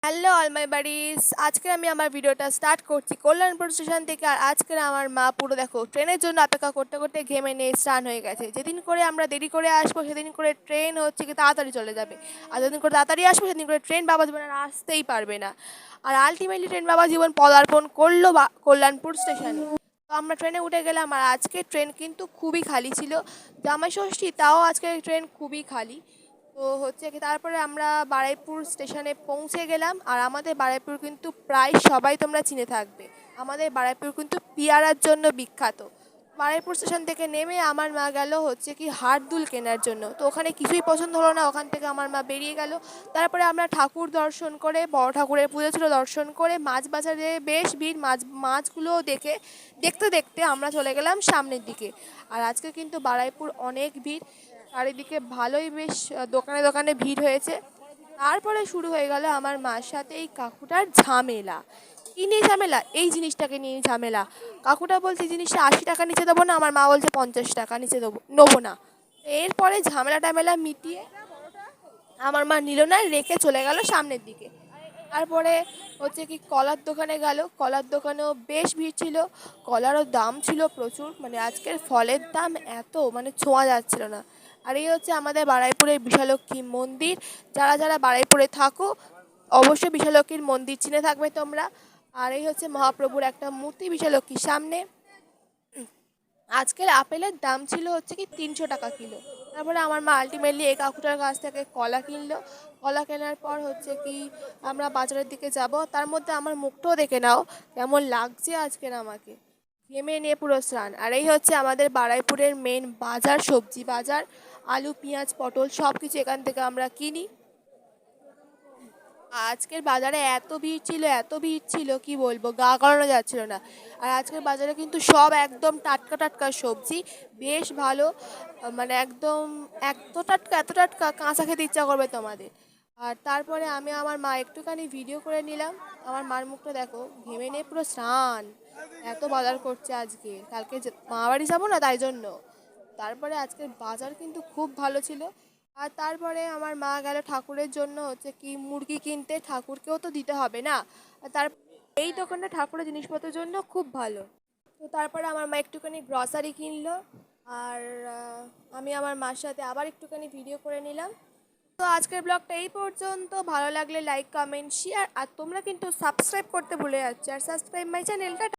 Hello all my buddies, আজকে আমি আমার ভিডিওটা স্টার্ট করছি কল্যাণপুর স্টেশন থেকে। আর আজকে আমার মা পুরো দেখো ট্রেনের জন্য অপেক্ষা করতে করতে ঘেমে নিয়ে স্নান হয়ে গেছে। যেদিন করে আমরা দেরি করে আসবো সেদিন করে ট্রেন হচ্ছে কি তাড়াতাড়ি চলে যাবে, আর যেদিন করে তাড়াতাড়ি আসবো সেদিন করে ট্রেন বাবা জীবন আর আসতেই পারবে না। আর আলটিমেটলি ট্রেন বাবা জীবন পদার্পণ করলো বা কল্যাণপুর স্টেশনে। তো আমরা ট্রেনে উঠে গেলাম, আর আজকে ট্রেন কিন্তু খুবই খালি ছিল। জামাই ষষ্ঠী তাও আজকে ট্রেন খুবই খালি। তো হচ্ছে কি তারপরে আমরা বারুইপুর স্টেশনে পৌঁছে গেলাম। আর আমাদের বারুইপুর কিন্তু প্রায় সবাই তোমরা চিনে থাকবে, আমাদের বারুইপুর কিন্তু পিয়ারার জন্য বিখ্যাত। বারুইপুর স্টেশন থেকে নেমে আমার মা গেল হচ্ছে কি হারদুল কেনার জন্য। তো ওখানে কিছুই পছন্দ হলো না, ওখান থেকে আমার মা বেরিয়ে গেল। তারপরে আমরা ঠাকুর দর্শন করে, বড় ঠাকুরের পুজো ছিল, দর্শন করে মাছ বাজারে বেশ ভিড়, মাছগুলোও দেখতে দেখতে আমরা চলে গেলাম সামনের দিকে। আর আজকে কিন্তু বারুইপুর অনেক ভিড়, চারিদিকে ভালোই বেশ দোকানে দোকানে ভিড় হয়েছে। তারপরে শুরু হয়ে গেল আমার মার সাথে এই কাকুটার ঝামেলা। কী নিয়ে ঝামেলা? এই জিনিসটাকে নিয়ে ঝামেলা। কাকুটা বলছে জিনিসটা 80 টাকা নিচে দেবো না, আমার মা বলছে 50 টাকা নিচে নেবো না। এরপরে ঝামেলা টামেলা মিটিয়ে আমার মা নিল না, রেখে চলে গেল সামনের দিকে। তারপরে হচ্ছে কি কলার দোকানে গেল, কলার দোকানেও বেশ ভিড় ছিল। কলারও দাম ছিল প্রচুর, মানে আজকের ফলের দাম এত মানে ছোঁয়া যাচ্ছিল না। আর এই হচ্ছে আমাদের বারুইপুরের বিশালক্ষী মন্দির। যারা যারা বারুইপুরে থাকো অবশ্যই বিশালক্ষীর মন্দির চিনে থাকবে তোমরা। আর এই হচ্ছে মহাপ্রভুর একটা মূর্তি বিশালক্ষীর সামনে। আজকের আপেলের দাম ছিল হচ্ছে কি 300 টাকা কিলো। তারপরে আমার মা আলটিমেটলি এই কাকুটার কাছ থেকে কলা কিনলো। কলা কেনার পর হচ্ছে কি আমরা বাজারের দিকে যাব। তার মধ্যে আমার মুখটাও দেখে নাও কেমন লাগছে আজকের আমাকে, ঘেমে নিয়ে পুরো স্নান। আর এই হচ্ছে আমাদের বারুইপুরের মেন বাজার, সবজি বাজার। আলু পেঁয়াজ পটল সব কিছু এখান থেকে আমরা কিনি। আজকের বাজারে এত ভিড় ছিল, এত ভিড় ছিল কি বলবো, গা গলানো যাচ্ছিল না। আর আজকের বাজারে কিন্তু সব একদম টাটকা টাটকা সবজি, বেশ ভালো। মানে একদম এত টাটকা কাঁচা খেতে ইচ্ছা করবে তোমাদের। আর তারপরে আমি আমার মা একটুখানি ভিডিও করে নিলাম। আমার মার মুখটা দেখো, ঘেমে নিয়ে পুরো স্নান। এত বাজার করছে আজকে, কালকে মামা বাড়ি যাবো না তাই জন্য। তারপরে আজকের বাজার কিন্তু খুব ভালো ছিল। আর তারপরে আমার মা গেল ঠাকুরের জন্য হচ্ছে কি মুরগি কিনতে, ঠাকুরকেও তো দিতে হবে না। আর তার এই দোকানটা ঠাকুরের জিনিসপত্রের জন্য খুব ভালো। তো তারপরে আমার মা একটুখানি গ্রসারি কিনলো। আর আমি আমার মার সাথে আবার একটুখানি ভিডিও করে নিলাম। তো আজকের ব্লগটা এই পর্যন্ত। ভালো লাগলে লাইক কমেন্ট শেয়ার, আর তোমরা কিন্তু সাবস্ক্রাইব করতে ভুলে যাচ্ছ। আর সাবস্ক্রাইব মাই চ্যানেলটা।